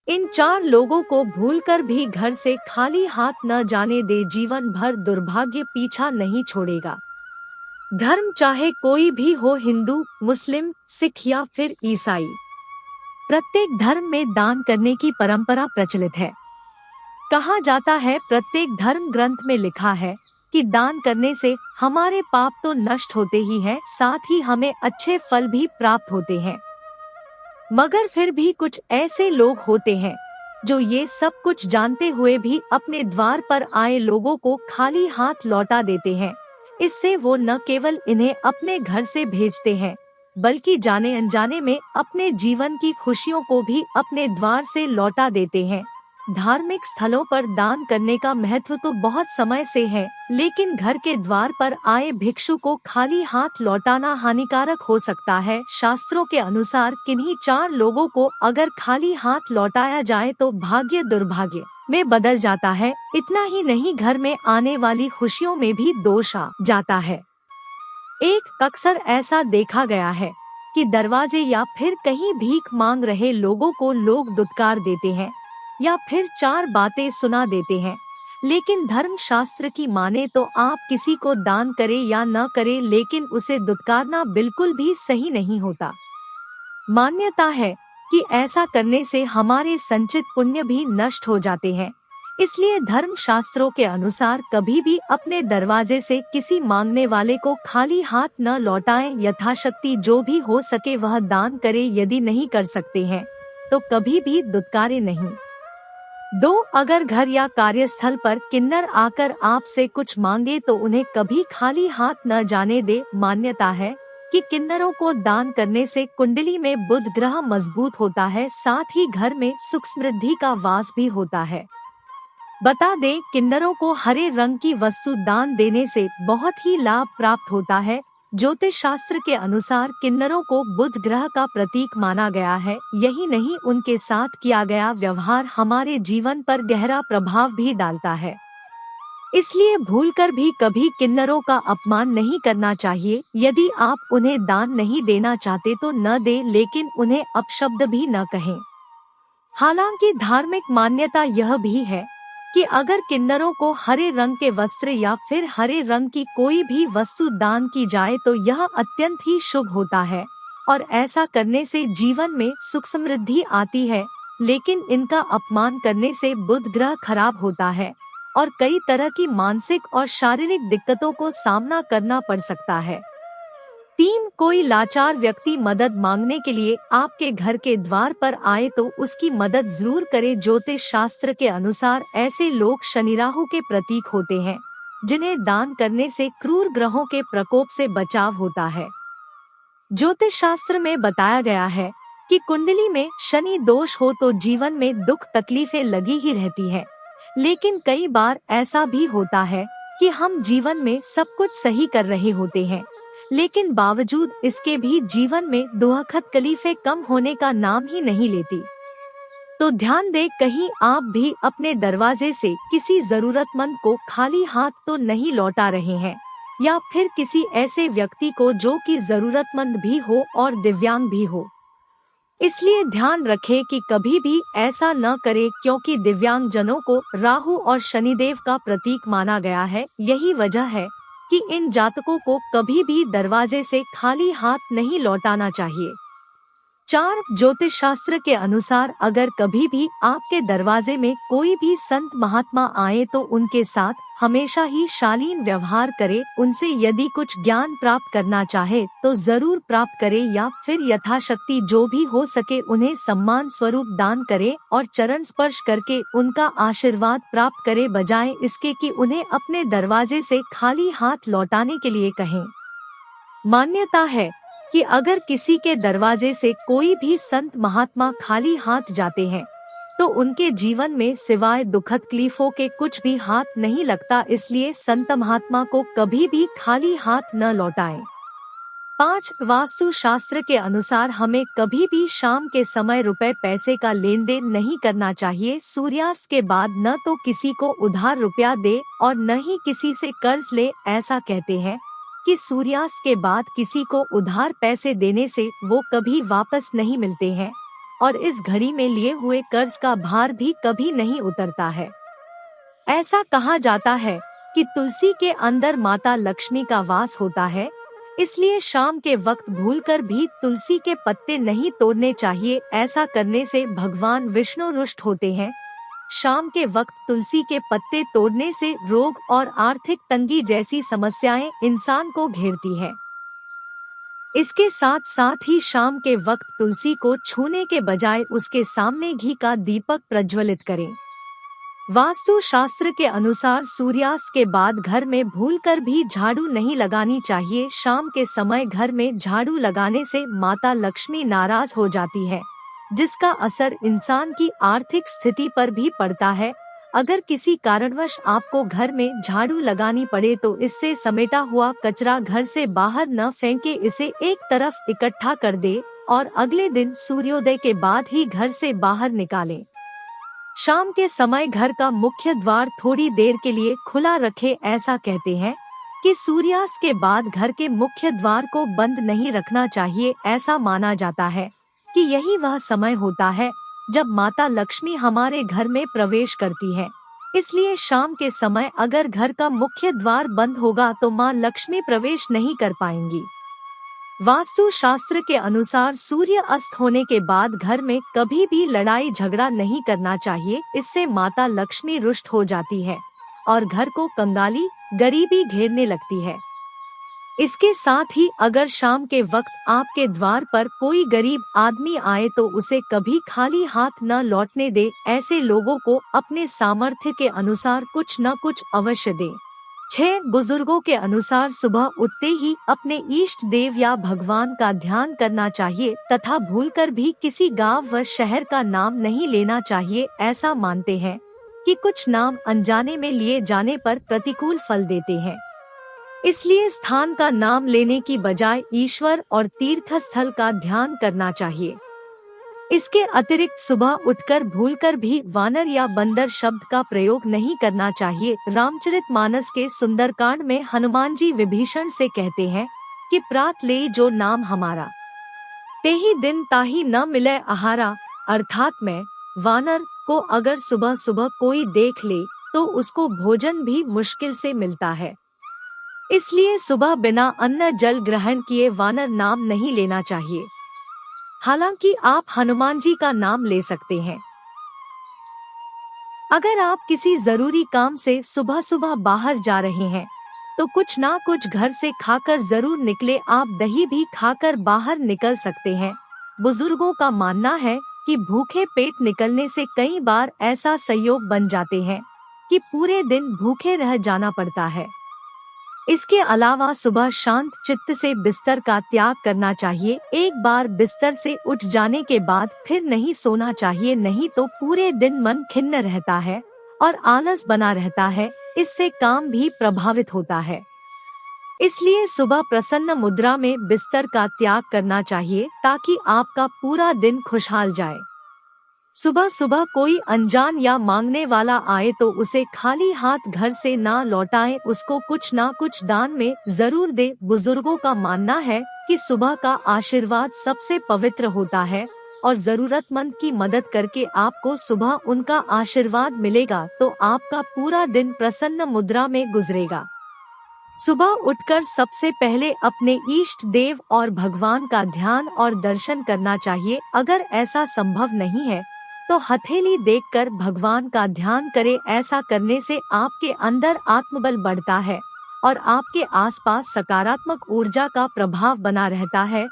इन 4 लोगों को भूलकर भी घर से खाली हाथ न जाने दे, जीवन भर दुर्भाग्य पीछा नहीं छोड़ेगा। धर्म चाहे कोई भी हो, हिंदू, मुस्लिम, सिख या फिर ईसाई, प्रत्येक धर्म में दान करने की परंपरा प्रचलित है। कहा जाता है, प्रत्येक धर्म ग्रंथ में लिखा है कि दान करने से हमारे पाप तो नष्ट होते ही हैं, साथ ही हमें अच्छे फल भी प्राप्त होते हैं। मगर फिर भी कुछ ऐसे लोग होते हैं जो ये सब कुछ जानते हुए भी अपने द्वार पर आए लोगों को खाली हाथ लौटा देते हैं। इससे वो न केवल इन्हें अपने घर से भेजते हैं, बल्कि जाने अनजाने में अपने जीवन की खुशियों को भी अपने द्वार से लौटा देते हैं। धार्मिक स्थलों पर दान करने का महत्व तो बहुत समय से है, लेकिन घर के द्वार पर आए भिक्षु को खाली हाथ लौटाना हानिकारक हो सकता है। शास्त्रों के अनुसार किन्हीं 4 लोगों को अगर खाली हाथ लौटाया जाए तो भाग्य दुर्भाग्य में बदल जाता है। इतना ही नहीं, घर में आने वाली खुशियों में भी दोष आ जाता है। अक्सर ऐसा देखा गया है कि दरवाजे या फिर कहीं भीख मांग रहे लोगों को लोग दुत्कार देते हैं या फिर 4 बातें सुना देते हैं। लेकिन धर्म शास्त्र की माने तो आप किसी को दान करे या न करे, लेकिन उसे दुत्कारना बिल्कुल भी सही नहीं होता। मान्यता है कि ऐसा करने से हमारे संचित पुण्य भी नष्ट हो जाते हैं। इसलिए धर्म शास्त्रों के अनुसार कभी भी अपने दरवाजे से किसी मांगने वाले को खाली हाथ न लौटाएं। यथाशक्ति जो भी हो सके वह दान करे, यदि नहीं कर सकते हैं तो कभी भी दुत्कारे नहीं। 2, अगर घर या कार्यस्थल पर किन्नर आकर आपसे कुछ मांगे तो उन्हें कभी खाली हाथ न जाने दे। मान्यता है कि किन्नरों को दान करने से कुंडली में बुध ग्रह मजबूत होता है, साथ ही घर में सुख समृद्धि का वास भी होता है। बता दें, किन्नरों को हरे रंग की वस्तु दान देने से बहुत ही लाभ प्राप्त होता है। ज्योतिष शास्त्र के अनुसार किन्नरों को बुध ग्रह का प्रतीक माना गया है। यही नहीं, उनके साथ किया गया व्यवहार हमारे जीवन पर गहरा प्रभाव भी डालता है। इसलिए भूलकर भी कभी किन्नरों का अपमान नहीं करना चाहिए। यदि आप उन्हें दान नहीं देना चाहते तो न दें, लेकिन उन्हें अपशब्द भी न कहें। हालांकि धार्मिक मान्यता यह भी है कि अगर किन्नरों को हरे रंग के वस्त्र या फिर हरे रंग की कोई भी वस्तु दान की जाए तो यह अत्यंत ही शुभ होता है और ऐसा करने से जीवन में सुख समृद्धि आती है। लेकिन इनका अपमान करने से बुध ग्रह खराब होता है और कई तरह की मानसिक और शारीरिक दिक्कतों को सामना करना पड़ सकता है। 3, कोई लाचार व्यक्ति मदद मांगने के लिए आपके घर के द्वार पर आए तो उसकी मदद जरूर करें। ज्योतिष शास्त्र के अनुसार ऐसे लोग शनि राहु के प्रतीक होते हैं, जिन्हें दान करने से क्रूर ग्रहों के प्रकोप से बचाव होता है। ज्योतिष शास्त्र में बताया गया है कि कुंडली में शनि दोष हो तो जीवन में दुख तकलीफें लगी ही रहती है। लेकिन कई बार ऐसा भी होता है कि हम जीवन में सब कुछ सही कर रहे होते हैं, लेकिन बावजूद इसके भी जीवन में दुखद तकलीफें कम होने का नाम ही नहीं लेती। तो ध्यान दे, कहीं आप भी अपने दरवाजे से किसी जरूरतमंद को खाली हाथ तो नहीं लौटा रहे हैं, या फिर किसी ऐसे व्यक्ति को जो कि जरूरतमंद भी हो और दिव्यांग भी हो। इसलिए ध्यान रखें कि कभी भी ऐसा न करें, क्योंकि दिव्यांग जनों को राहु और शनिदेव का प्रतीक माना गया है। यही वजह है कि इन जातकों को कभी भी दरवाजे से खाली हाथ नहीं लौटाना चाहिए। 4, ज्योतिष शास्त्र के अनुसार अगर कभी भी आपके दरवाजे में कोई भी संत महात्मा आए तो उनके साथ हमेशा ही शालीन व्यवहार करें। उनसे यदि कुछ ज्ञान प्राप्त करना चाहे तो जरूर प्राप्त करें, या फिर यथाशक्ति जो भी हो सके उन्हें सम्मान स्वरूप दान करें और चरण स्पर्श करके उनका आशीर्वाद प्राप्त करें, बजाय इसके कि उन्हें अपने दरवाजे से खाली हाथ लौटाने के लिए कहें। मान्यता है कि अगर किसी के दरवाजे से कोई भी संत महात्मा खाली हाथ जाते हैं तो उनके जीवन में सिवाय दुखद तकलीफों के कुछ भी हाथ नहीं लगता। इसलिए संत महात्मा को कभी भी खाली हाथ न लौटाएं। 5, वास्तु शास्त्र के अनुसार हमें कभी भी शाम के समय रुपए पैसे का लेन देन नहीं करना चाहिए। सूर्यास्त के बाद न तो किसी को उधार रुपया दे और न ही किसी से कर्ज ले। ऐसा कहते हैं कि सूर्यास्त के बाद किसी को उधार पैसे देने से वो कभी वापस नहीं मिलते हैं और इस घड़ी में लिए हुए कर्ज का भार भी कभी नहीं उतरता है। ऐसा कहा जाता है कि तुलसी के अंदर माता लक्ष्मी का वास होता है, इसलिए शाम के वक्त भूलकर भी तुलसी के पत्ते नहीं तोड़ने चाहिए। ऐसा करने से भगवान विष्णु रुष्ट होते हैं। शाम के वक्त तुलसी के पत्ते तोड़ने से रोग और आर्थिक तंगी जैसी समस्याएं इंसान को घेरती है। इसके साथ साथ ही शाम के वक्त तुलसी को छूने के बजाय उसके सामने घी का दीपक प्रज्वलित करें। वास्तु शास्त्र के अनुसार सूर्यास्त के बाद घर में भूलकर भी झाड़ू नहीं लगानी चाहिए। शाम के समय घर में झाड़ू लगाने से माता लक्ष्मी नाराज हो जाती है, जिसका असर इंसान की आर्थिक स्थिति पर भी पड़ता है। अगर किसी कारणवश आपको घर में झाड़ू लगानी पड़े तो इससे समेटा हुआ कचरा घर से बाहर न फेंके, इसे एक तरफ इकट्ठा कर दे और अगले दिन सूर्योदय के बाद ही घर से बाहर निकालें। शाम के समय घर का मुख्य द्वार थोड़ी देर के लिए खुला रखें। ऐसा कहते हैं कि सूर्यास्त के बाद घर के मुख्य द्वार को बंद नहीं रखना चाहिए। ऐसा माना जाता है कि यही वह समय होता है जब माता लक्ष्मी हमारे घर में प्रवेश करती है। इसलिए शाम के समय अगर घर का मुख्य द्वार बंद होगा तो माँ लक्ष्मी प्रवेश नहीं कर पाएंगी। वास्तु शास्त्र के अनुसार सूर्य अस्त होने के बाद घर में कभी भी लड़ाई झगड़ा नहीं करना चाहिए। इससे माता लक्ष्मी रुष्ट हो जाती है और घर को कंगाली गरीबी घेरने लगती है। इसके साथ ही अगर शाम के वक्त आपके द्वार पर कोई गरीब आदमी आए तो उसे कभी खाली हाथ न लौटने दे। ऐसे लोगों को अपने सामर्थ्य के अनुसार कुछ न कुछ अवश्य दे। 6 बुजुर्गों के अनुसार सुबह उठते ही अपने इष्ट देव या भगवान का ध्यान करना चाहिए तथा भूलकर भी किसी गांव व शहर का नाम नहीं लेना चाहिए। ऐसा मानते हैं कि कुछ नाम अनजाने में लिए जाने पर प्रतिकूल फल देते हैं, इसलिए स्थान का नाम लेने की बजाय ईश्वर और तीर्थ स्थल का ध्यान करना चाहिए। इसके अतिरिक्त सुबह उठकर भूलकर भी वानर या बंदर शब्द का प्रयोग नहीं करना चाहिए। रामचरितमानस के सुंदरकांड में हनुमान जी विभीषण से कहते हैं कि प्रात ले जो नाम हमारा, तेही दिन ताही न मिले आहारा। अर्थात मैं वानर को अगर सुबह सुबह कोई देख ले तो उसको भोजन भी मुश्किल से मिलता है, इसलिए सुबह बिना अन्न जल ग्रहण किए वानर नाम नहीं लेना चाहिए। हालांकि आप हनुमान जी का नाम ले सकते हैं। अगर आप किसी जरूरी काम से सुबह सुबह बाहर जा रहे हैं तो कुछ ना कुछ घर से खाकर जरूर निकले। आप दही भी खाकर बाहर निकल सकते हैं। बुजुर्गों का मानना है कि भूखे पेट निकलने से कई बार ऐसा संयोग बन जाते हैं कि पूरे दिन भूखे रह जाना पड़ता है। इसके अलावा सुबह शांत चित्त से बिस्तर का त्याग करना चाहिए। एक बार बिस्तर से उठ जाने के बाद फिर नहीं सोना चाहिए, नहीं तो पूरे दिन मन खिन्न रहता है और आलस बना रहता है। इससे काम भी प्रभावित होता है। इसलिए सुबह प्रसन्न मुद्रा में बिस्तर का त्याग करना चाहिए ताकि आपका पूरा दिन खुशहाल जाए। सुबह सुबह कोई अनजान या मांगने वाला आए तो उसे खाली हाथ घर से ना लौटाएं, उसको कुछ ना कुछ दान में जरूर दे। बुजुर्गों का मानना है कि सुबह का आशीर्वाद सबसे पवित्र होता है और जरूरतमंद की मदद करके आपको सुबह उनका आशीर्वाद मिलेगा तो आपका पूरा दिन प्रसन्न मुद्रा में गुजरेगा। सुबह उठकर सबसे पहले अपने इष्ट देव और भगवान का ध्यान और दर्शन करना चाहिए। अगर ऐसा संभव नहीं है तो हथेली देखकर भगवान का ध्यान करें। ऐसा करने से आपके अंदर आत्मबल बढ़ता है और आपके आसपास सकारात्मक ऊर्जा का प्रभाव बना रहता है।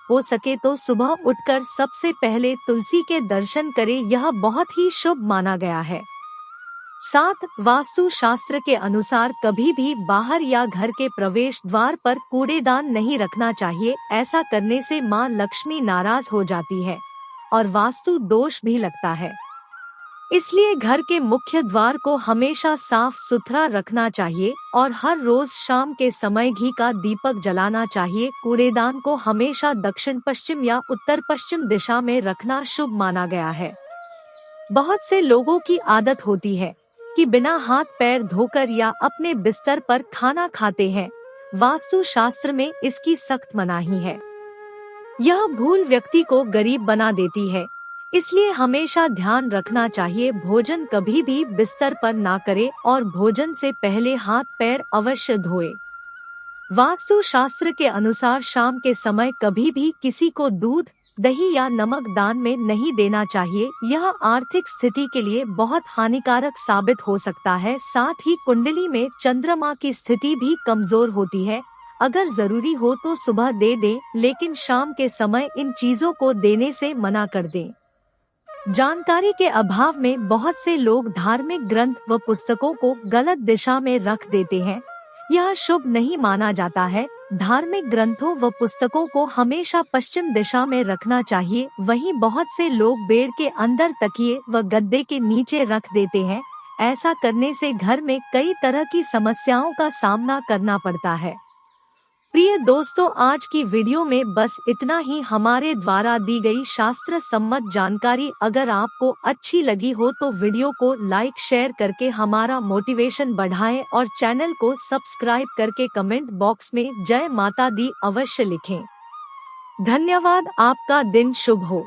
हो सके तो सुबह उठकर सबसे पहले तुलसी के दर्शन करें, यह बहुत ही शुभ माना गया है। 7 वास्तु शास्त्र के अनुसार कभी भी बाहर या घर के प्रवेश द्वार पर कूड़ेदान नहीं रखना चाहिए। ऐसा करने से माँ लक्ष्मी नाराज हो जाती है और वास्तु दोष भी लगता है। इसलिए घर के मुख्य द्वार को हमेशा साफ सुथरा रखना चाहिए और हर रोज शाम के समय घी का दीपक जलाना चाहिए। कूड़ेदान को हमेशा दक्षिण पश्चिम या उत्तर पश्चिम दिशा में रखना शुभ माना गया है। बहुत से लोगों की आदत होती है कि बिना हाथ पैर धोकर या अपने बिस्तर पर खाना खाते हैं। वास्तु शास्त्र में इसकी सख्त मनाही है। यह भूल व्यक्ति को गरीब बना देती है। इसलिए हमेशा ध्यान रखना चाहिए भोजन कभी भी बिस्तर पर ना करें और भोजन से पहले हाथ पैर अवश्य धोए। वास्तु शास्त्र के अनुसार शाम के समय कभी भी किसी को दूध, दही या नमक दान में नहीं देना चाहिए। यह आर्थिक स्थिति के लिए बहुत हानिकारक साबित हो सकता है। साथ ही कुंडली में चंद्रमा की स्थिति भी कमजोर होती है। अगर जरूरी हो तो सुबह दे दें, लेकिन शाम के समय इन चीजों को देने से मना कर दें। जानकारी के अभाव में बहुत से लोग धार्मिक ग्रंथ व पुस्तकों को गलत दिशा में रख देते हैं। यह शुभ नहीं माना जाता है। धार्मिक ग्रंथों व पुस्तकों को हमेशा पश्चिम दिशा में रखना चाहिए। वहीं बहुत से लोग बेड के अंदर तकिए व गद्दे के नीचे रख देते हैं। ऐसा करने से घर में कई तरह की समस्याओं का सामना करना पड़ता है। प्रिय दोस्तों, आज की वीडियो में बस इतना ही। हमारे द्वारा दी गई शास्त्र सम्मत जानकारी अगर आपको अच्छी लगी हो तो वीडियो को लाइक शेयर करके हमारा मोटिवेशन बढ़ाएं और चैनल को सब्सक्राइब करके कमेंट बॉक्स में जय माता दी अवश्य लिखें। धन्यवाद। आपका दिन शुभ हो।